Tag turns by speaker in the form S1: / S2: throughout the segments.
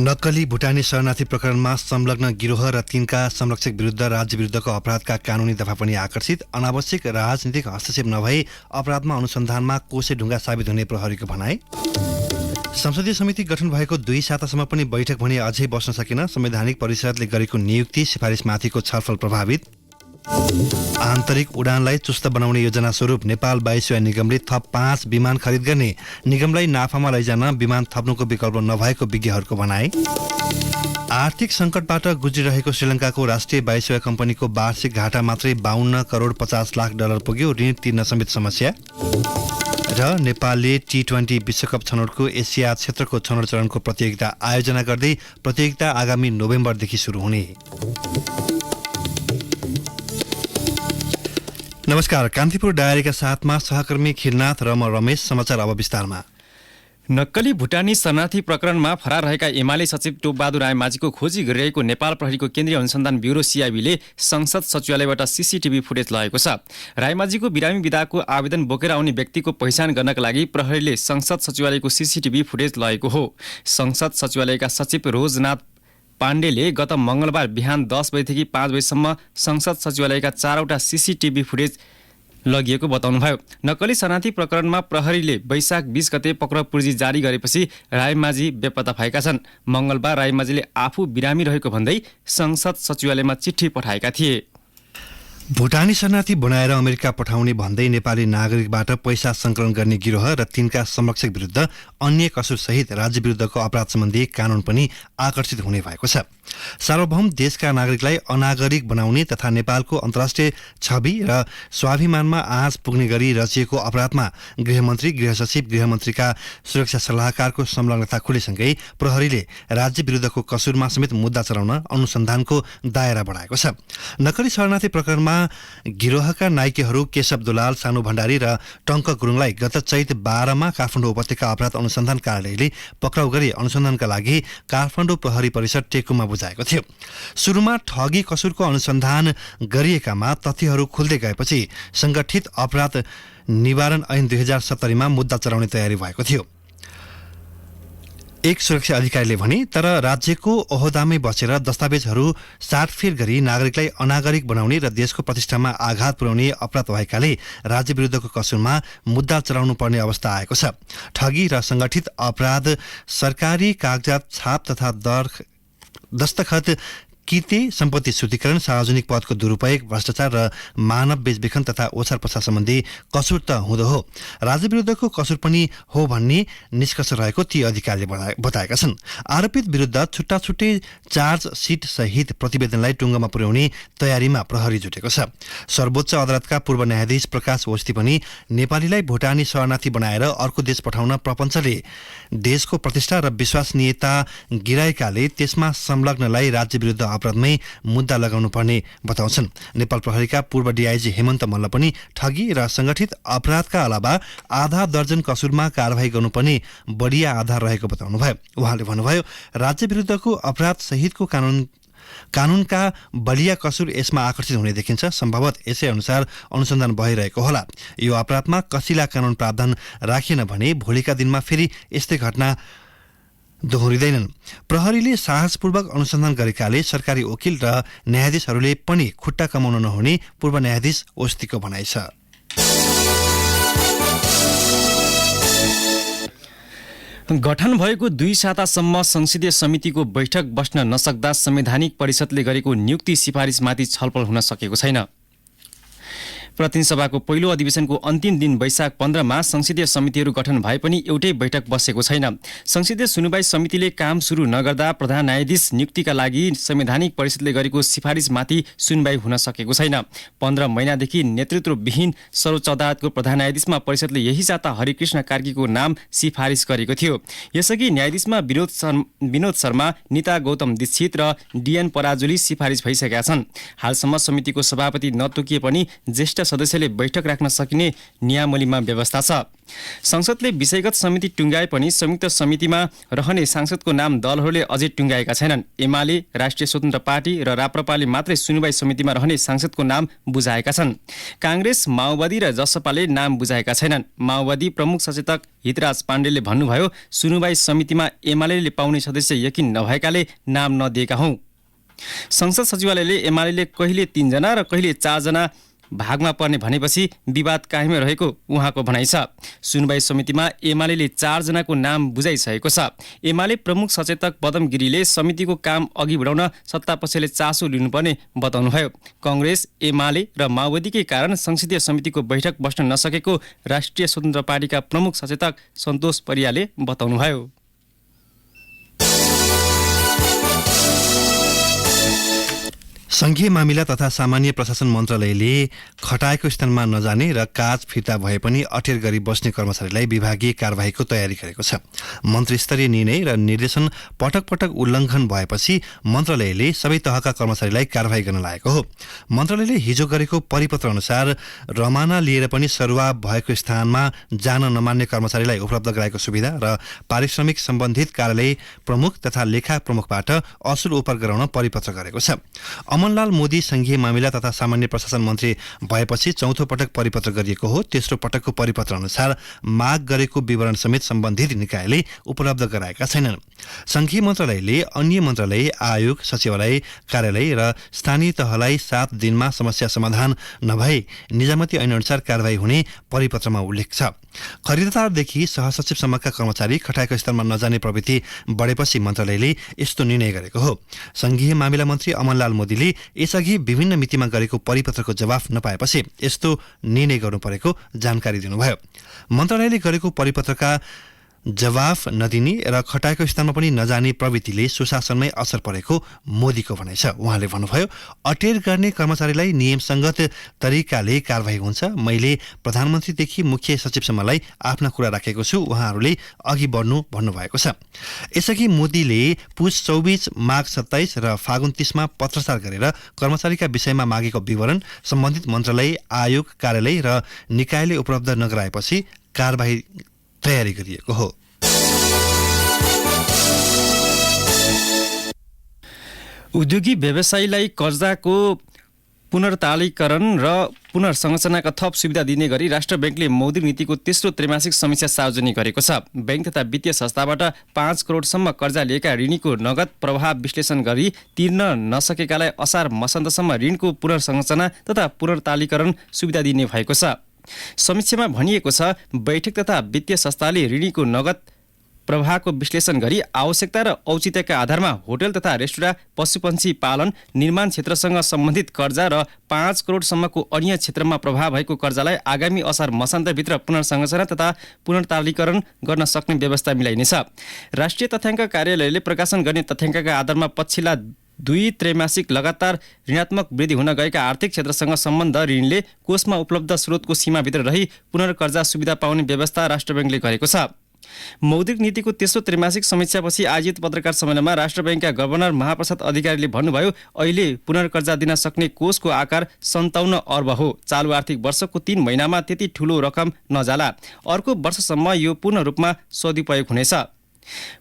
S1: नक्कली भुटानी शरणार्थी प्रकरणमा संलग्न गिरोह र तिनका संरक्षक विरुद्ध राज्य विरुद्धको अपराधका कानूनी दफा पनि आकर्षित। अनावश्यक राजनीतिक हस्तक्षेप नभई अपराधमा अनुसन्धानमा कोसे ढुङ्गा साबित हुने प्रहरीको भनाई। संसदीय समिति गठन भएको 2 सातासम्म पनि बैठक भने अझै बस्न सकेन। संवैधानिक परिषदले गरेको नियुक्ति सिफारिसमाथिको छलफल प्रभावित। आन्तरिक उडानलाई चुस्त बनाउने योजना स्वरूप नेपाल वायुसेवा निगमले थप 5 विमान खरिद गर्ने। निगमलाई नाफामा लैजान विमान थप्नुको विकल्प नभएको विज्ञहरूको भनाई। आर्थिक सङ्कटबाट गुज्रिरहेको श्रीलङ्काको राष्ट्रिय वायुसेवा कम्पनीको वार्षिक घाटा मात्रै 52 करोड 50 लाख डलर पुग्यो। ऋण तिर्न समेत समस्या। र नेपालले T20 विश्वकप छनौटको एसिया क्षेत्रको छनौट चरणको प्रतियोगिता आयोजना गर्दै प्रतियोगिता आगामी नोभेम्बरदेखि सुरु हुने। नमस्कार, कान्तिपुर डायरीका साथमा सहकर्मी खिलनाथ र म रमेश। समाचार अब विस्तारमा।
S2: नक्कली भुटानी शरणार्थी प्रकरणमा फरार रहेका एमाले सचिव टोपबहादुर रायमाझीको खोजी गरिरहेको नेपाल प्रहरीको केन्द्रीय अनुसन्धान ब्युरो सीआईबीले संसद सचिवालयबाट सीसीटीभी फुटेज लगेको छ। रायमाझीको बिरामी विधाको आवेदन बोकेर आउने व्यक्तिको पहिचान गर्नका लागि प्रहरीले संसद सचिवालयको सीसीटीभी फुटेज लगेको हो। संसद सचिवालयका सचिव रोजनाथ पाण्डेले गत मंगलबार बिहान 10 बजेदेखि 5 बजेसम्म संसद सचिवालयका 4वटा सीसीटीभी फुटेज लगिएको बताउनुभयो। नक्कली शरणार्थी प्रकरणमा प्रहरीले वैशाख 20 गते पक्राउ पूर्जी जारी गरेपछि रायमाझी बेपत्ता भएका छन्। मंगलबार रायमाझीले आफू बिरामी रहेको भन्दै संसद सचिवालयमा चिठी पठाएका थिए।
S1: भुटानी शरणार्थी बनाएर अमेरिका पठाउने भन्दै नेपाली नागरिकबाट पैसा सङ्कलन गर्ने गिरोह र तिनका संरक्षक विरुद्ध अन्य कसुरसहित राज्य विरुद्धको अपराध सम्बन्धी कानून पनि आकर्षित हुने भएको छ। सार्वभौम देशका नागरिकलाई अनागरिक बनाउने तथा नेपालको अन्तर्राष्ट्रिय छवि र स्वाभिमानमा आँच पुग्ने गरी रचिएको अपराधमा गृहमन्त्री, गृह सचिव, गृहमन्त्रीका सुरक्षा सल्लाहकारको संलग्नता खुलेसँगै प्रहरीले राज्य विरुद्धको कसुरमा समेत मुद्दा चलाउन अनुसन्धानको दायरा बढाएको छ। नक्कली शरणार्थी प्रकरणमा गिरोहका नायकहरू केशव दुलाल, सानु भण्डारी र टङ्क गुरुङलाई गत चैत 12 मा काठमाडौँ उपत्यका अपराध अनुसन्धान कार्यालयले पक्राउ गरी अनुसन्धानका लागि काठमाडौँ प्रहरी परिसर टेकुमा बुझाएको थियो। सुरुमा ठगी कसुरको अनुसन्धान गरिएकामा तथ्यहरू खुल्दै गएपछि संगठित अपराध निवारण ऐन 2070 मा मुद्दा चलाउने तयारी भएको थियो। एक सुरक्षा अधिकारीले भने, तर राज्यको ओहदामै बसेर दस्तावेजहरू साटफेर गरी नागरिकलाई अनागरिक बनाउने र देशको प्रतिष्ठामा आघात पुर्याउने अपराध भएकाले राज्य विरुद्धको कसुरमा मुद्दा चलाउनु पर्ने अवस्था आएको छ। ठगी र संगठित अपराध, सरकारी कागजात छाप तथा दस्तखत किते, सम्पत्ति शुद्धिकरण, सार्वजनिक पदको दुरुपयोग, भ्रष्टाचार र मानव बेचबिखन तथा ओछार पछार सम्बन्धी कसुर त हुँदो हो, राज्य विरुद्धको कसुर पनि हो भन्ने निष्कर्ष रहेको ती अधिकारीले बताएका छन्। आरोपित विरुद्ध छुट्टा छुट्टै चार्ज सिट सहित प्रतिवेदनलाई टुङ्गोमा पुर्याउने तयारीमा प्रहरी जुटेको छ। सर्वोच्च अदालतका पूर्व न्यायाधीश प्रकाश ओस्ती पनि नेपालीलाई भुटानी शरणार्थी बनाएर अर्को देश पठाउन प्रपञ्चले देशको प्रतिष्ठा र विश्वसनीयता गिराएकाले त्यसमा संलग्नलाई राज्य विरुद्ध अपराधमै मुद्दा लगाउनु पर्ने बताउँछन्। नेपाल प्रहरीका पूर्व डीआईजी हेमन्त मल्ल पनि ठगी र संगठित अपराधका अलावा आधा दर्जन कसुरमा कारवाही गर्नुपर्ने बढिया आधार रहेको बताउनुभयो। उहाँले भन्नुभयो, राज्य विरुद्धको अपराध सहितको कानूनका बलिया कसुर यसमा आकर्षित हुने देखिन्छ। सम्भवतः यसै अनुसार अनुसन्धान भइरहेको होला। यो अपराधमा कसिला कानून प्रावधान राखिएन भने भोलिका दिनमा फेरि यस्तै घटना दोहोरिँदैनन्। प्रहरीले साहसपूर्वक अनुसन्धान गरेकाले सरकारी वकिल र न्यायाधीशहरूले पनि खुट्टा कमाउन नहुने पूर्व न्यायाधीश ओस्तीको भनाइ छ।
S2: गठन भएको 2 सातासम्म संसदीय समितिको बैठक बस्न नसक्दा संवैधानिक परिषदले गरेको नियुक्ति सिफारिसमाथि छलफल हुन सकेको छैन। प्रतिनिधि सभाको पहिलो अधिवेशनको अन्तिम दिन वैशाख 15 मा संसदीय समितिहरू गठन भए पनि एउटै बैठक बसेको छैन। संसदीय सुनुवाई समितिले काम सुरु नगर्दा प्रधान न्यायाधीश नियुक्तिका लागि संवैधानिक परिषदले गरेको सिफारिसमाथि सुनवाई हुन सकेको छैन। 15 महिनादेखि नेतृत्वविहीन सर्वोच्च अदालतको प्रधान न्यायाधीशमा परिषदले यही साता हरिकृष्ण कार्कीको नाम सिफारिस गरेको थियो। यसअघि न्यायाधीशमा विनोद शर्मा, निता गौतम दीक्षित र डीएन पराजुली सिफारिस भइसकेका छन्। हालसम्म समितिको सभापति नतोकिए पनि ज्येष्ठ संहिता सदस्यले बैठक राख्न सकिने नियमावलीमा व्यवस्था छ। संसदले विषयगत समिति टुङ्गाए पनि संयुक्त समितिमा रहने सांसदको नाम दलहरूले अझै टुङ्गाएका छैनन्। एमाले, राष्ट्रिय स्वतन्त्र पार्टी र राप्रपाले मात्रै सुनुवाई समितिमा रहने सांसदको नाम बुझाएका छन्। काङ्ग्रेस, माओवादी र जसपाले नाम बुझाएका छैनन्। माओवादी प्रमुख सचेतक हितराज पाण्डेले भन्नुभयो, सुनुवाई समितिमा एमाले पाउने सदस्य यकिन नभएकाले नाम नदिएका हौं। संसद सचिवालयले एमाले कहिले 3 जना र कहिले 4 जना भागमा पर्ने भनेपछि विवाद कायमै रहेको उहाँको भनाइ छ। सुनवाई समितिमा एमाले 4 जनाको नाम बुझाइसकेको छ। एमाले प्रमुख सचेतक पदम गिरीले समितिको काम अघि बढाउन सत्तापक्षले चासो लिनुपर्ने बताउनुभयो। कांग्रेस, एमाले र माओवादीकै कारण संसदीय समितिको बैठक बस्न नसकेको राष्ट्रिय स्वतन्त्र पार्टीका प्रमुख सचेतक सन्तोष परियाले बताउनुभयो।
S1: संघीय मामिला तथा सामान्य प्रशासन मन्त्रालयले खटाएको स्थानमा नजाने र काज फिर्ता भए पनि अटेर गरी बस्ने कर्मचारीलाई विभागीय कारबाहीको तयारी गरेको छ। मन्त्रीस्तरीय निर्णय र निर्देशन पटक पटक उल्लङ्घन भएपछि मन्त्रालयले सबै तहका कर्मचारीलाई कारबाही गर्न लागेको हो। मन्त्रालयले हिजो गरेको परिपत्र अनुसार रमाना लिएर पनि सरुवा भएको स्थानमा जान नमान्ने कर्मचारीलाई उपलब्ध गराएको सुविधा र पारिश्रमिक सम्बन्धित कार्यालय प्रमुख तथा लेखा प्रमुखबाट असुल उपर गराउन परिपत्र गरेको छ। अमनलाल मोदी संघीय मामिला तथा सामान्य प्रशासन मन्त्री भएपछि चौथो पटक परिपत्र गरिएको हो। तेस्रो पटकको परिपत्र अनुसार माग गरेको विवरण समेत सम्बन्धित निकायले उपलब्ध गराएका छैनन्। संघीय मन्त्रालयले अन्य मन्त्रालय, आयोग, सचिवालय, कार्यालय र स्थानीय तहलाई 7 दिनमा समस्या समाधान नभए निजामती ऐनअनुसार कारबाही हुने परिपत्रमा उल्लेख छ। खरिददारदेखि सहसचिवसम्मका कर्मचारी खटाएको स्तरमा नजाने प्रवृत्ति बढेपछि मन्त्रालयले यस्तो निर्णय गरेको हो। संघीय मामिला मन्त्री अमनलाल मोदीले यसअघि विभिन्न मितिमा गरेको परिपत्रको जवाफ नपाएपछि यस्तो निर्णय गर्नु परेको जानकारी दिनुभयो। मन्त्रालयले गरेको परिपत्रका जवाफ नदिने र खटाएको स्थानमा पनि नजाने प्रवृत्तिले सुशासनमै असर परेको मोदीको भनाइ छ। उहाँले भन्नुभयो, अटेर गर्ने कर्मचारीलाई नियमसङ्गत तरिकाले कारबाही हुन्छ। मैले प्रधानमन्त्रीदेखि मुख्य सचिवसम्मलाई आफ्ना कुरा राखेको छु। उहाँहरूले अघि बढ्नु भन्नुभएको छ। यसअघि मोदीले पुस 24, माघ 27 र फागुन 30 मा पत्रचार गरेर कर्मचारीका विषयमा मागेको विवरण सम्बन्धित मन्त्रालय, आयोग, कार्यालय र निकायले उपलब्ध नगराएपछि कारबाही तयारी गरिएको हो।
S2: उद्योगी व्यवसायीलाई कर्जाको पुनर्तालीकरण र पुनर्संरचनाका थप सुविधा दिने गरी राष्ट्र बैंकले मौद्रिक नीतिको तेस्रो त्रैमासिक समीक्षा सार्वजनिक गरेको छ। बैंक तथा वित्तीय संस्थाबाट 5 करोडसम्म कर्जा लिएका ऋणीको नगद प्रवाह विश्लेषण गरी तिर्न नसकेकालाई असार मसान्तसम्म ऋणको पुनर्संरचना तथा पुनर्तालीकरण सुविधा दिने भएको छ। समीक्षामा भनिएको छ, बैठक तथा वित्तीय संस्थाले ऋणीको नगद प्रवाहको विश्लेषण गरी आवश्यकता र औचित्यका आधारमा होटल तथा रेस्टुरेन्ट, पशुपक्षी पालन, निर्माण क्षेत्रसँग सम्बन्धित कर्जा र 5 करोडसम्मको अन्य क्षेत्रमा प्रभाव भएको कर्जालाई आगामी असार मसान्तभित्र पुनर्संरचना तथा पुनर्तालीकरण गर्न सक्ने व्यवस्था मिलाइनेछ। राष्ट्रिय तथ्याङ्क कार्यालयले प्रकाशन गर्ने तथ्याङ्कका आधारमा पछिल्ला 2 त्रैमासिक लगातार ऋणात्मक वृद्धि हुन गएका आर्थिक क्षेत्रसँग सम्बन्ध ऋणले कोषमा उपलब्ध स्रोतको सीमाभित्र रही पुनर्कर्जा सुविधा पाउने व्यवस्था राष्ट्र बैंकले गरेको छ। मौद्रिक नीतिको तेस्रो त्रैमासिक समीक्षापछि आयोजित पत्रकार सम्मेलनमा राष्ट्र बैंकका गभर्नर महाप्रसाद अधिकारीले भन्नुभयो, अहिले पुनर्कर्जा दिन सक्ने कोषको आकार 57 अर्ब हो। चालु आर्थिक वर्षको 3 महिनामा त्यति ठूलो रकम नजाला। अर्को वर्षसम्म यो पूर्ण रूपमा सदुपयोग हुनेछ।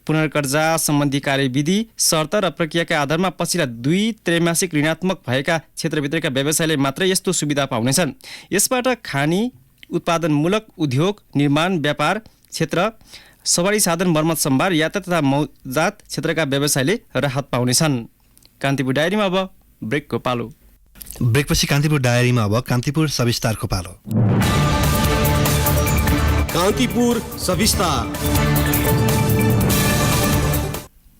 S2: पुनर्कर्जा सम्बन्धी कार्यविधि, शर्त र प्रक्रियाका आधारमा पछिल्ला 2 त्रैमासिक ऋणात्मक भएका क्षेत्रभित्रका व्यवसायले मात्रै यस्तो सुविधा पाउनेछन्। यसबाट खानी, उत्पादनमूलक उद्योग, निर्माण, व्यापार क्षेत्र, सवारी साधन मर्मत सम्भार, यातायात तथा मौजात क्षेत्रका व्यवसायले राहत पाउनेछन्। कान्तिपुर डायरीमा अब ब्रेकको पालो।
S1: ब्रेकपछि कान्तिपुर डायरीमा अब कान्तिपुर सविस्तारको पालो।
S3: कान्तिपुर सविस्तार।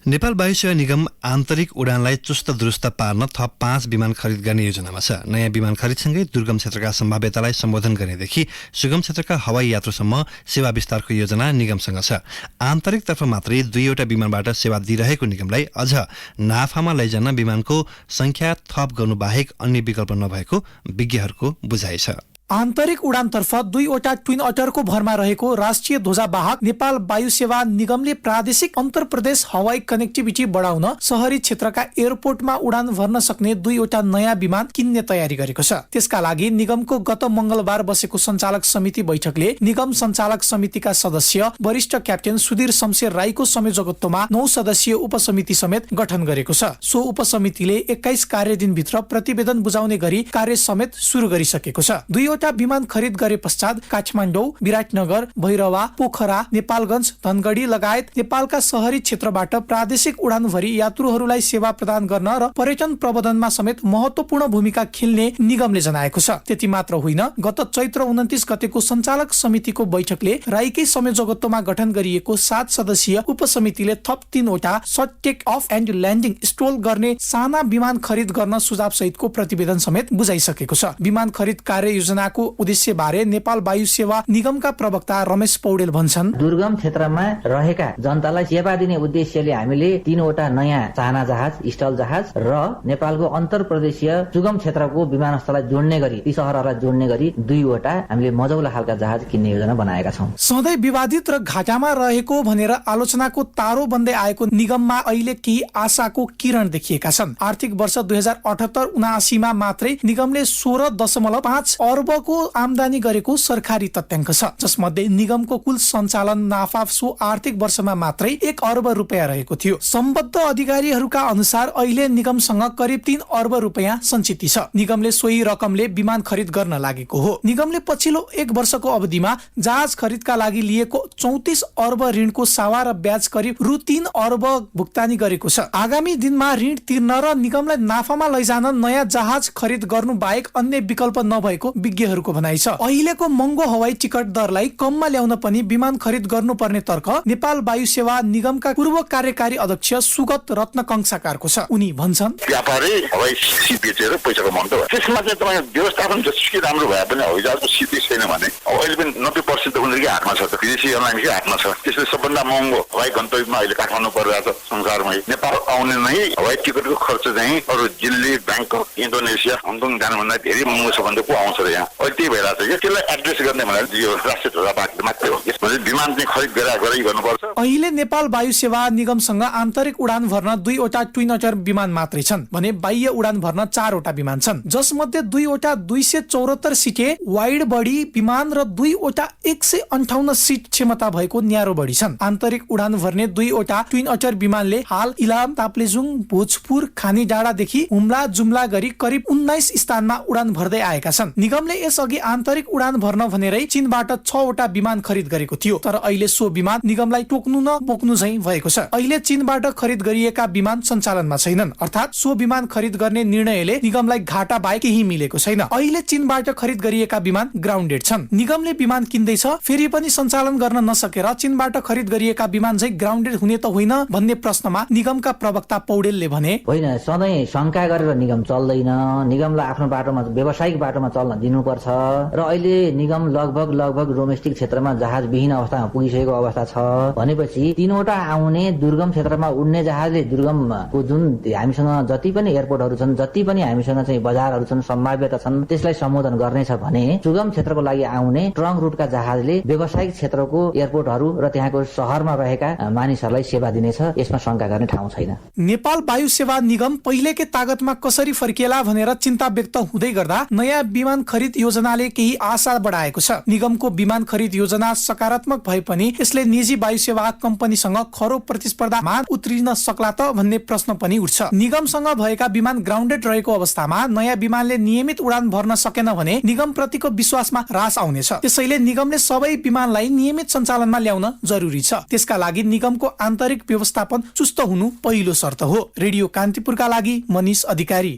S1: नेपाल वायु सेवा निगम आन्तरिक उडानलाई चुस्त दुरुस्त पार्न थप 5 विमान खरिद गर्ने योजनामा छ। नयाँ विमान खरिदसँगै दुर्गम क्षेत्रका सम्भाव्यतालाई सम्बोधन गर्नेदेखि सुगम क्षेत्रका हवाई यात्रुसम्म सेवा विस्तारको योजना निगमसँग छ। आन्तरिकतर्फ मात्रै 2वटा विमानबाट सेवा दिइरहेको निगमलाई अझ नाफामा लैजान विमानको संख्या थप गर्नु बाहेक अन्य विकल्प नभएको विज्ञहरूको बुझाइ छ।
S3: आन्तरिक उडानतर्फ 2वटा ट्विन अटरको भरमा रहेको राष्ट्रिय ध्वजावाहक नेपाल वायु सेवा निगमले प्रादेशिक अन्तरप्रदेश हवाई कनेक्टिभिटी बढाउन शहरी क्षेत्रका एयरपोर्टमा उडान भर्न सक्ने 2वटा नयाँ विमान किन्ने तयारी गरेको छ। त्यसका लागि निगमको गत मंगलबार बसेको सञ्चालक समिति बैठकले निगम सञ्चालक समितिका सदस्य वरिष्ठ क्याप्टेन सुधीर शमशेर राईको संयोजकत्वमा 9 सदस्यीय उपसमिति समेत गठन गरेको छ। सो उपसमितिले 21 कार्यदिनभित्र प्रतिवेदन बुझाउने गरी कार्य समेत सुरु गरिसकेको छ। 2वटा विमान खरिद गरे पश्चात काठमाडौँ, विराटनगर, भैरवा, पोखरा, नेपालगञ्ज, धनगढी लगायत नेपालका शहरी क्षेत्रबाट प्रादेशिक उडान भरी यात्रुहरूलाई सेवा प्रदान गर्न र पर्यटन प्रबन्धनमा समेत महत्वपूर्ण भूमिका खेल्ने निगमले जनाएको छ। त्यति मात्र होइन, गत चैत्र 29 गतेको सञ्चालक समितिको बैठकले राईकै संयोजकत्वमा गठन गरिएको 7 सदस्यीय उपसमितिले थप 3वटा short take off and landing STOL गर्ने साना विमान खरिद गर्न सुझाव सहितको प्रतिवेदन समेत बुझाइसकेको छ। विमान खरिद कार्य योजनाको उद्देश्य बारे नेपाल वायु सेवा निगमका प्रवक्ता रमेश पौडेल भन्छन्,
S4: दुर्गम क्षेत्रमा रहेका जनतालाई सेवा दिने उद्देश्यले हामीले 3वटा नयाँ चाहना जहाज, स्टल जहाज र नेपालको अन्तरप्रदेशीय सुगम क्षेत्रको विमानस्थललाई जोड्ने गरी, ती शहरहरूलाई जोड्ने गरी 2वटा हामीले मजौला खालका जहाज किन्ने योजना बनाएका छौं।
S3: सधैँ विवादित र घाटामा रहेको भनेर आलोचनाको तारो बन्दै आएको निगममा अहिले केही आशाको किरण देखिएका छन्। आर्थिक वर्ष 2078-79 मा मात्रै निगमले 16.5 अर्बको आमदानी गरेको सरकारी तथ्याङ्क छ, जसमध्ये निगमको कुल सञ्चालन नाफा सो आर्थिक वर्षमा मात्रै 1 अर्ब रुपियाँ रहेको थियो। सम्बद्ध अधिकारीहरूका अनुसार अहिले निगमसँग करिब 3 अर्ब रुपियाँ सञ्चित छ। निगमले सोही रकमले विमान खरिद गर्न लागेको हो। निगमले पछिल्लो 1 वर्षको अवधिमा जहाज खरिदका लागि लिएको 34 अर्ब ऋणको सावा र ब्याज करिब रु 3 अर्ब भुक्तानी गरेको छ। आगामी दिनमा ऋण तिर्न र निगमलाई नाफामा लैजान नयाँ जहाज खरिद गर्नु बाहेक अन्य विकल्प नभएको विज्ञहरूको भनाइ छ। अहिलेको महँगो हवाई टिकट दरलाई कममा ल्याउन पनि विमान खरिद गर्नुपर्ने तर्क नेपाल वायु सेवा निगमका पूर्व कार्यकारी अध्यक्ष सुगत रत्न कंसाकारको छ। उनी भन्छन्,
S5: व्यापारी हवाई सिट बेचेर पैसा कमाउँदा भयो। त्यसमा चाहिँ तपाईँ व्यवस्थापन जसकै राम्रो भए पनि हवाई जहाजको सिटै छैन भने अहिले पनि 90% उनीहरूकै हातमा छ, विदेशी एयरलाइन्सकै हातमा छ। त्यसले सबभन्दा महँगो हवाई गन्तव्यमा अहिले काठमाडौँ परिरहेको छ संसारमै। नेपाल आउने नै हवाई टिकटको खर्च चाहिँ अरू दिल्ली, ब्याङ्कक, इन्डोनेसिया, हङकङ जानुभन्दा धेरै महँगो छ भने को आउँछ र यहाँ अहिले त्यही भइरहेको छ कि त्यसलाई एड्रेस गर्ने भनेर यो राष्ट्रिय ध्वजावाहक मात्रै हो। यसपछि विमान चाहिँ खरिद गरी गर्नुपर्छ।
S3: अहिले नेपाल वायु सेवा निगमसँग आन्तरिक उडान भर्न 2वटा ट्विन अटर विमान मात्रै छन् भने बाह्य उडान भर्न 4वटा विमान छन्, जसमध्ये 2वटा 274 सिटे वाइड बडी विमान र 2वटा 158 सिट क्षमता भएको न्यारो बडी छन्। आन्तरिक उडान भर्ने 2वटा ट्विन अटर विमानले हाल इलाम, ताप्लेजुङ, भोजपुर, खानी डाँडादेखि हुम्ला जुम्ला गरी करिब 19 स्थानमा उडान भर्दै आएका छन्। निगमले यसअघि आन्तरिक उडान भर्न भनेरै चीनबाट 6वटा विमान खरिद गरेको थियो, तर अहिले सो विमान निगमलाई टोक्नु न बोक्नु झैं भएको छ। अहिले चीनबाट खरिद गरिएका विमान सञ्चालनमा छैनन्, अर्थात् सो विमान खरिद गर्ने निर्णयले निगमलाई घाटा बाहेक केही मिलेको छैन। अहिले चीनबाट खरिद गरिएका विमान ग्राउन्डेड छन्। निगमले विमान किन्दैछ, फेरि पनि सञ्चालन गर्न नसकेर चीनबाट खरिद गरिएका विमान चाहिँ ग्राउन्डेड हुने त होइन भन्ने प्रश्नमा निगमका प्रवक्ता पौडेलले भने,
S4: होइन, सधैँ शंका गरेर निगम चल्दैन। निगमलाई आफ्नो बाटोमा, व्यावसायिक बाटोमा चल्न दिनुपर्छ र अहिले निगम लगभग डोमेस्टिक क्षेत्रमा जहाज विहीन अवस्थामा पुगिसकेको अवस्था छ भनेपछि 3वटा आउने दुर्गम क्षेत्रमा उड्ने जहाजले दुर्गमको जुन हामीसँग जति पनि एयरपोर्टहरू छन्, जति पनि हामीसँग चाहिँ बजारहरू छन्, सम्भाव्यता छन्, त्यसलाई सम्बोधन गर्नेछ भने सुगम क्षेत्रको लागि आउने ट्रङ्क रुटका जहाजले व्यावसायिक क्षेत्रको एयरपोर्टहरू र त्यहाँको शहरमा रहेका मानिसहरूलाई सेवा दिनेछ। यसमा शंका गर्ने ठाउँ छैन।
S3: नेपाल वायु सेवा निगम पहिलेकै तागतमा कसरी फर्किएला भनेर चिन्ता व्यक्त हुँदै गर्दा नयाँ विमान खरिद योजनाले केही आशा बढाएको छ। निगमको विमान खरिद योजना सकारात्मक भए पनि यसले निजी वायु सेवा कम्पनीसँग खरो प्रतिस्पर्धामा उत्रिन सक्ला त भन्ने प्रश्न पनि उठ्छ। निगमसँग भएका विमान ग्राउन्डेड रहेको अवस्थामा नयाँ विमानले नियमित उडान भर्न सकेन भने निगम प्रतिको विश्वासमा ह्रास आउनेछ। त्यसैले निगमले सबै विमानलाई नियमित सञ्चालनमा ल्याउन जरुरी छ। त्यसका लागि निगमको आन्तरिक व्यवस्थापन चुस्त हुनु पहिलो शर्त हो। रेडियो कान्तिपुरका लागि मनिष अधिकारी।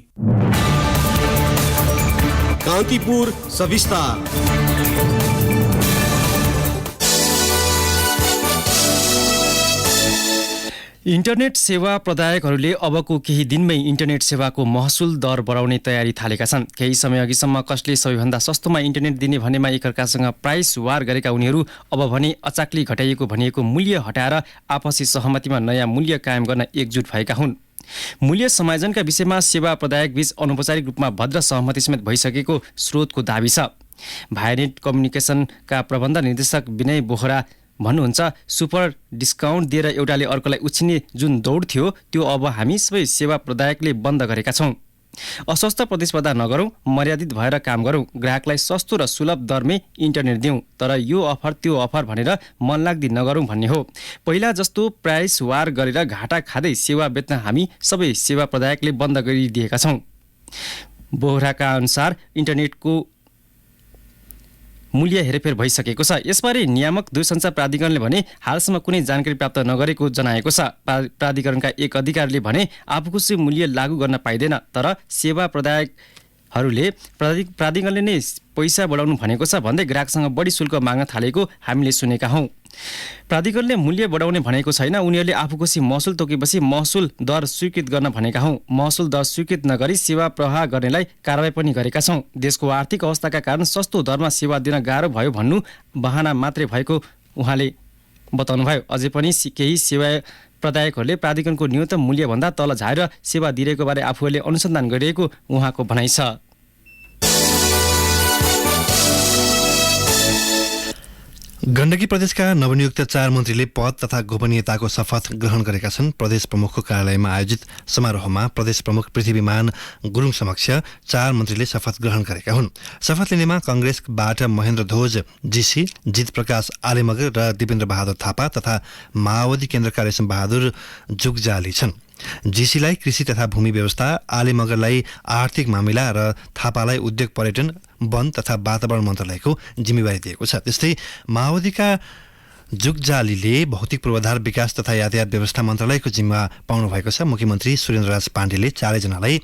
S6: कान्तिपुर सविस्तार।
S2: इन्टरनेट सेवा प्रदायकहरूले अबको केही दिनमै इन्टरनेट सेवाको महसुल दर बढाउने तयारी थालेका छन्। केही समय अघिसम्म कसले सबैभन्दा सस्तोमा इन्टरनेट दिने भन्नेमा एकअर्कासँग प्राइस वार गरेका उनीहरू अब भने अचाक्ली घटाइएको भनिएको मूल्य हटाएर आपसी सहमतिमा नयाँ मूल्य कायम गर्न एकजुट भएका हुन्। मूल्य समायोजनका विषयमा सेवा प्रदायक बीच अनौपचारिक रूपमा भद्र सहमति समेत भइसकेको स्रोतको दाबी छ। भाइनेट कम्युनिकेसनका प्रबन्ध निर्देशक विनय बोहरा भन्नुहुन्छ, सुपर डिस्काउन्ट दिएर एउटाले अर्कोलाई उछिन्ने जुन दौड थियो त्यो अब हामी सबै सेवा प्रदायकले बन्द गरेका छौँ। अस्वस्थ प्रतिस्पर्धा नगरौँ, मर्यादित भएर काम गरौँ, ग्राहकलाई सस्तो र सुलभ दरमै इन्टरनेट दिउँ, तर यो अफर त्यो अफर भनेर मनलाग्दी नगरौँ भन्ने हो। पहिला जस्तो प्राइस वार गरेर घाटा खाँदै सेवा बेच्न हामी सबै सेवा प्रदायकले बन्द गरिदिएका छौँ। बोहराका अनुसार इन्टरनेटको मूल्य हेरफेर भइसकेको छ। यसबारे नियामक दूरसञ्चार प्राधिकरणले भने हालसम्म कुनै जानकारी प्राप्त नगरेको जनाएको छ। प्राधिकरणका एक अधिकारीले भने आफूखुसी मूल्य लागू गर्न पाइँदैन, तर सेवा प्रदायकहरूले प्राधिकरणले नै पैसा बढाउनु भनेको छ भन्दै ग्राहकसँग बढी शुल्क माग्न थालेको हामीले सुनेका हौँ। प्राधिकरणले मूल्य बढाउने भनेको छैन, उनीहरूले आफूखुसी महसुल तोकेपछि महसुल दर स्वीकृत गर्न भनेका हौँ। महसुल दर स्वीकृत नगरी सेवा प्रवाह गर्नेलाई कारबाही पनि गरेका छौँ। देशको आर्थिक अवस्थाका कारण सस्तो दरमा सेवा दिन गाह्रो भयो भन्नु बहाना मात्रै भएको उहाँले बताउनुभयो। अझै पनि केही सेवा प्रदायकहरूले प्राधिकरणको न्यूनतम मूल्यभन्दा तल झारेर सेवा दिइरहेको बारे आफूहरूले अनुसन्धान गरिरहेको उहाँको भनाइ छ।
S1: गण्डकी प्रदेशका नवनियुक्त 4 मन्त्रीले पद तथा गोपनीयताको शपथ ग्रहण गरेका छन्। प्रदेश प्रमुखको कार्यालयमा आयोजित समारोहमा प्रदेश प्रमुख पृथ्वीमान गुरुङ समक्ष 4 मन्त्रीले शपथ ग्रहण गरेका हुन्। शपथ लिनेमा कांग्रेसबाट महेन्द्र ध्वज जीसी, जित प्रकाश आलेमगर र दिपेन्द्र बहादुर थापा तथा माओवादी केन्द्रका रेशम बहादुर जुगजाली छन्। जीसीलाई कृषि तथा भूमि व्यवस्था, आलेमगरलाई आर्थिक मामिला र थापालाई उद्योग, पर्यटन, वन तथा वातावरण मन्त्रालयको जिम्मेवारी दिएको छ। त्यस्तै माओवादीका जुगजालीले भौतिक पूर्वाधार विकास तथा यातायात व्यवस्था मन्त्रालयको जिम्मा पाउनु भएको छ। मुख्यमन्त्री सुरेन्द्रराज पाण्डेले 4 जनालाई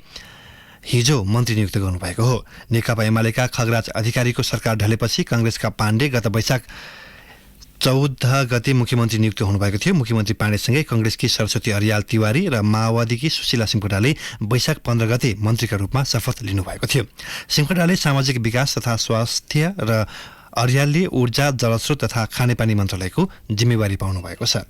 S1: हिजो मन्त्री नियुक्त गर्नुभएको हो। नेकपा एमालेका खगराज अधिकारीको सरकार ढलेपछि कांग्रेसका पाण्डे गत वैशाख 14 गते मुख्यमन्त्री नियुक्त हुनुभएको थियो। मुख्यमन्त्री पाण्डेसँगै कांग्रेसकी सरस्वती अर्याल तिवारी र माओवादीकी सुशीला सिंहकोटाले वैशाख 15 गते मन्त्रीका रूपमा शपथ लिनुभएको थियो। सिंहकोटाले सामाजिक विकास तथा स्वास्थ्य र अर्यालले ऊर्जा, जलस्रोत तथा खानेपानी मन्त्रालयको जिम्मेवारी पाउनु भएको छ।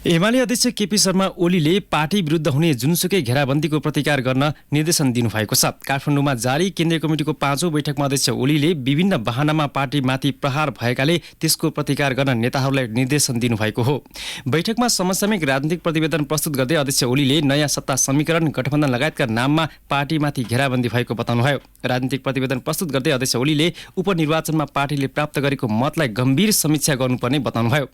S2: एमाले अध्यक्ष केपी शर्मा ओलीले पार्टी विरुद्ध हुने जुनसुकै घेराबन्दीको प्रतिकार गर्न निर्देशन दिनुभएको छ। काठमाडौँमा जारी केन्द्रीय कमिटिको 5औं बैठकमा अध्यक्ष ओलीले विभिन्न बहानामा पार्टीमाथि प्रहार भएकाले त्यसको प्रतिकार गर्न नेताहरूलाई निर्देशन दिनुभएको हो। बैठकमा समसामयिक राजनीतिक प्रतिवेदन प्रस्तुत गर्दै अध्यक्ष ओलीले नयाँ सत्ता समीकरण, गठबन्धन लगायतका नाममा पार्टीमाथि घेराबन्दी भएको बताउनुभयो। राजनीतिक प्रतिवेदन प्रस्तुत गर्दै अध्यक्ष ओलीले उपनिर्वाचनमा पार्टीले प्राप्त गरेको मतलाई गम्भीर समीक्षा गर्नुपर्ने बताउनुभयो।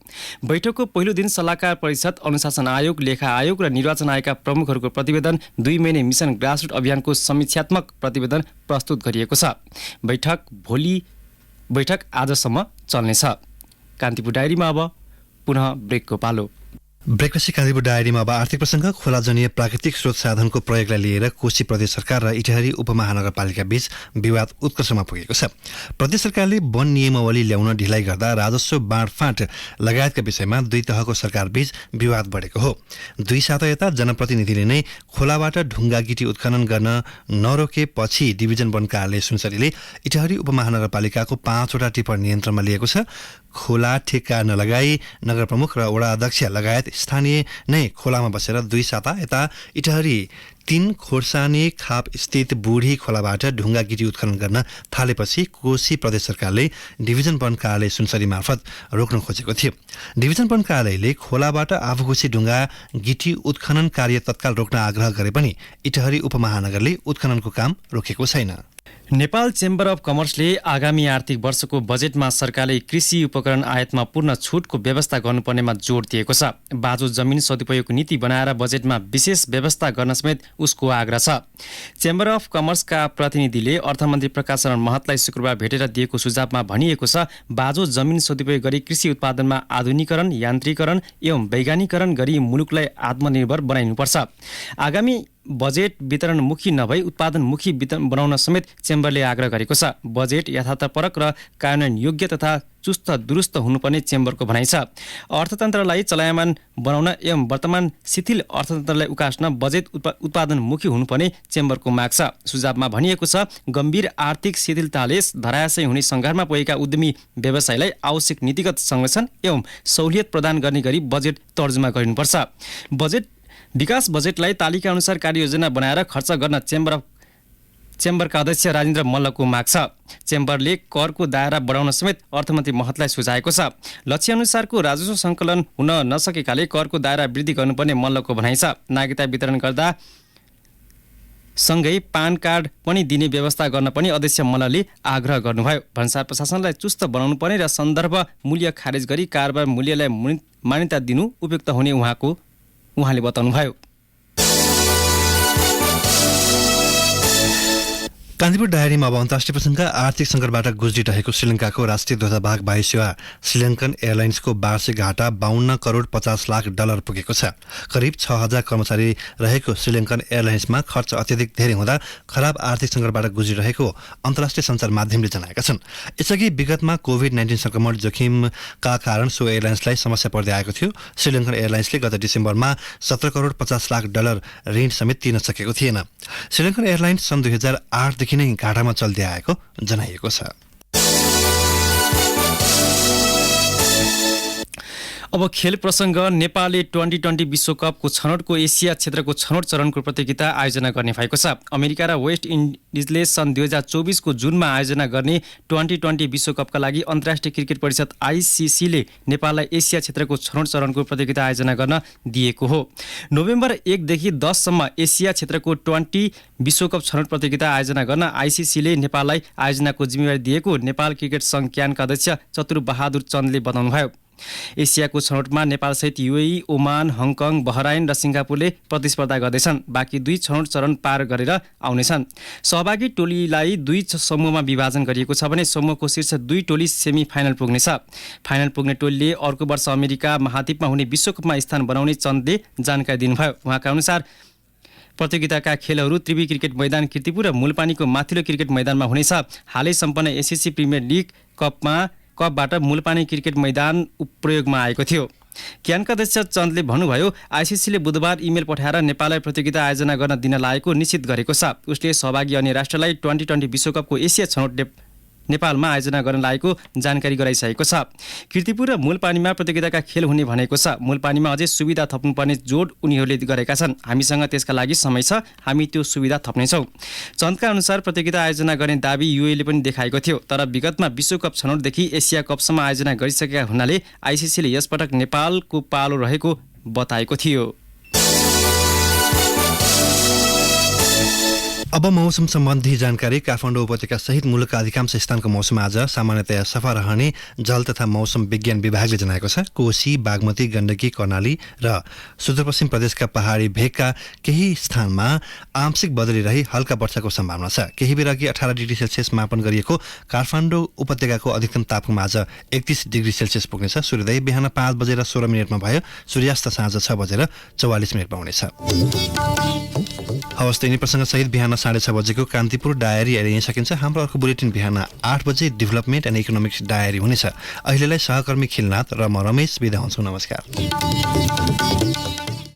S2: बैठकको पहिलो दिन सल्लाहकार परिषद, अनुशासन आयोग, लेखा आयोग र निर्वाचन आयोगका प्रमुखहरूको प्रतिवेदन, 2 महिने मिसन ग्रासरुट अभियानको समीक्षात्मक प्रतिवेदन प्रस्तुत गरिएको छ। बैठक आजसम्म चल्नेछ। कान्तिपुर डायरीमा अब पुनः ब्रेकको पालो।
S1: ब्रेकपछि कान्तिपुर डायरीमा अब आर्थिक प्रसङ्ग। खोलाजनीय प्राकृतिक स्रोत साधनको प्रयोगलाई लिएर कोशी प्रदेश सरकार र इटहरी उपमहानगरपालिका बीच विवाद उत्कर्षमा पुगेको छ। प्रदेश सरकारले वन नियमावली ल्याउन ढिलाइ गर्दा राजस्व बाँडफाँट लगायतका विषयमा दुई तहको सरकार बीच विवाद बढेको हो। 2 साता यता जनप्रतिनिधिले नै खोलाबाट ढुङ्गा गिटी उत्खनन गर्न नरोकेपछि डिभिजन वन कार्यालय सुनसरीले इटहरी उपमहानगरपालिकाको 5 वटा टिप्पर नियन्त्रणमा लिएको छ। खोला ठेक्का नलगाई नगर प्रमुख र वडा अध्यक्ष लगायत स्थानीय नै खोलामा बसेर 2 साता यता इटहरी 3 खोर्सानी खाप स्थित बुढी खोलाबाट ढुङ्गा गिटी उत्खनन गर्न थालेपछि कोशी प्रदेश सरकारले डिभिजन वन कार्यालय सुनसरी मार्फत रोक्न खोजेको थियो। डिभिजन वन कार्यालयले खोलाबाट आफूखुसी ढुङ्गा गिटी उत्खनन कार्य तत्काल रोक्न आग्रह गरे पनि इटहरी उपमहानगरले उत्खननको काम रोकेको छैन।
S2: नेपाल चेम्बर अफ कमर्सले आगामी आर्थिक वर्षको बजेटमा सरकारले कृषि उपकरण आयातमा पूर्ण छुटको व्यवस्था गर्नुपर्नेमा जोड दिएको छ। बाँझो जमिन सदुपयोग नीति बनाएर बजेटमा विशेष व्यवस्था गर्न समेत उसको आग्रह छ। चेम्बर अफ कमर्सका प्रतिनिधिले अर्थमन्त्री प्रकाश शरण महतलाई शुक्रबार भेटेर दिएको सुझावमा भनिएको छ, बाँझो जमिन सदुपयोग गरी कृषि उत्पादनमा आधुनिकीकरण, यान्त्रिकरण एवं वैज्ञानिकरण गरी मुलुकलाई आत्मनिर्भर बनाइनुपर्छ। आगामी बजेट वितरणमुखी नभई उत्पादनमुखी बनाउन समेत चेम्बरले आग्रह गरेको छ। बजेट यथार्थपरक र कार्यान्वयन योग्य तथा चुस्त दुरुस्त हुनुपर्ने चेम्बरको भनाइ छ। अर्थतन्त्रलाई चलायमान बनाउन एवं वर्तमान शिथिल अर्थतन्त्रलाई उकास्न बजेट उत्पादनमुखी हुनुपर्ने चेम्बरको माग छ। सुझावमा भनिएको छ, गम्भीर आर्थिक शिथिलताले धराशयी हुने सङ्घारमा पुगेका उद्यमी व्यवसायलाई आवश्यक नीतिगत संरक्षण एवं सहुलियत प्रदान गर्ने गरी बजेट तर्जुमा गरिनुपर्छ। बजेट विकास बजेटलाई तालिका अनुसार कार्ययोजना बनाएर खर्च गर्न चेम्बरका अध्यक्ष राजेन्द्र मल्लको माग छ। चेम्बरले करको दायरा बढाउन समेत अर्थमन्त्री महतलाई सुझाएको छ। लक्ष्य अनुसारको राजस्व सङ्कलन हुन नसकेकाले करको दायरा वृद्धि गर्नुपर्ने मल्लको भनाइ छ। नागरिकता वितरण गर्दा सँगै पान कार्ड पनि दिने व्यवस्था गर्न पनि अध्यक्ष मल्लले आग्रह गर्नुभयो। भन्सार प्रशासनलाई चुस्त बनाउनु पर्ने र सन्दर्भ मूल्य खारेज गरी कारोबार मूल्यलाई मान्यता दिनु उपयुक्त हुने उहाँले बताउनुभयो।
S1: कान्तिपुर डायरीमा अब अन्तर्राष्ट्रिय प्रसङ्ग। आर्थिक सङ्कटबाट गुज्रिरहेको श्रीलङ्काको राष्ट्रिय ध्वजावाहक वायु सेवा श्रीलङ्कन एयरलाइन्सको वार्षिक घाटा 52 करोड 50 लाख डलर पुगेको छ। करिब 6000 कर्मचारी रहेको श्रीलङ्कन एयरलाइन्समा खर्च अत्यधिक धेरै हुँदा खराब आर्थिक सङ्कटबाट गुज्रिरहेको अन्तर्राष्ट्रिय सञ्चार माध्यमले जनाएका छन्। यसअघि विगतमा कोभिड-19 संक्रमण जोखिमका कारण सो एयरलाइन्सलाई समस्या पर्दै आएको थियो। श्रीलङ्कन एयरलाइन्सले गत डिसेम्बरमा 17 करोड 50 लाख डलर ऋण समेत तिर्न सकेको थिएन। श्रीलङ्कन एयरलाइन्स सन् 2008 देखि नै घाटामा चल्दै आएको जनाइएको छ।
S2: अब खेल प्रसङ्ग। नेपालले 2020 विश्वकपको छनौटको एसिया क्षेत्रको छनौट चरणको प्रतियोगिता आयोजना गर्ने भएको छ। अमेरिका र वेस्ट इन्डिजले सन् 2024 को जुनमा आयोजना गर्ने 2020 विश्वकपका लागि अन्तर्राष्ट्रिय क्रिकेट परिषद ICCले नेपाललाई एसिया क्षेत्रको छनौट चरणको प्रतियोगिता आयोजना गर्न दिएको हो। नोभेम्बर 1 देखि 10 सम्म एसिया क्षेत्रको 20 विश्वकप छनौट प्रतियोगिता आयोजना गर्न ICCले नेपाललाई आयोजनाको जिम्मेवारी दिएको नेपाल क्रिकेट सङ्घ क्यानका अध्यक्ष चतुरबहादुर चन्दले बताउनुभयो। एसियाको छनौटमा नेपालसहित UAE, ओमान, हङकङ, बहराइन र सिङ्गापुरले प्रतिस्पर्धा गर्दैछन्। बाँकी 2 छनौट चरण पार गरेर आउनेछन्। सहभागी टोलीलाई 2 समूहमा विभाजन गरिएको छ भने समूहको शीर्ष 2 टोली सेमी फाइनल पुग्नेछ। फाइनल पुग्ने टोलीले अर्को वर्ष अमेरिका महाद्वीपमा हुने विश्वकपमा स्थान बनाउने चन्दले जानकारी दिनुभयो। उहाँका अनुसार प्रतियोगिताका खेलहरू त्रिवी क्रिकेट मैदान किर्तिपुर र मूलपानीको माथिल्लो क्रिकेट मैदानमा हुनेछ। हालै सम्पन्न SSC premier league कपबाट Mulpani cricket मैदान प्रयोगमा आएको थियो। क्यानका अध्यक्ष चन्दले भन्नुभयो, ICCले बुधबार इमेल पठाएर नेपाललाई प्रतियोगिता आयोजना गर्न दिन लागेको निश्चित गरेको छ। उसले सहभागी अन्य राष्ट्रलाई 2020 विश्वकपको एसिया छनौट नेपालमा आयोजना गर्न लागेको जानकारी गराइसकेको छ। किर्तिपुर र मूलपानीमा प्रतियोगिताका खेल हुने भनेको छ। मूलपानीमा अझै सुविधा थप्नुपर्ने जोड उनीहरूले गरेका छन्। हामीसँग त्यसका लागि समय छ, हामी त्यो सुविधा थप्नेछौँ। चन्दका अनुसार प्रतियोगिता आयोजना गर्ने दाबी UAE ले पनि देखाएको थियो। तर विगतमा विश्वकप छनौटदेखि एसिया कपसम्म आयोजना गरिसकेका हुनाले ICCले यसपटक नेपालको पालो रहेको बताएको थियो।
S1: अब मौसम सम्बन्धी जानकारी। काठमाडौँ उपत्यका सहित मुलुकका अधिकांश स्थानको मौसम आज सामान्यतया सफा रहने जल तथा मौसम विज्ञान विभागले जनाएको छ। कोशी, बागमती, गण्डकी, कर्णाली र सुदूरपश्चिम प्रदेशका पहाडी भेगका केही स्थानमा आंशिक बदली रही हल्का वर्षाको सम्भावना छ। केही बेर अघि 18 डिग्री सेल्सियस मापन गरिएको काठमाडौँ उपत्यकाको अधिकतम तापक्रम आज 31 डिग्री सेल्सियस पुग्नेछ। सूर्योदय बिहान 5 बजेर 16 मिनटमा भयो। सूर्यास्त साँझ 6 बजेर 44 मिनटमा हुनेछ। हवस् त यिनी प्रसङ्ग सहित बिहान 6:30 बजेको कान्तिपुर डायरी हेरिन सकिन्छ। हाम्रो अर्को बुलेटिन बिहान 8 बजे डेभलपमेन्ट एन्ड इकोनोमिक्स डायरी हुनेछ। अहिलेलाई सहकर्मी खिलनाथ र म रमेश बिदा हुन्छु। नमस्कार।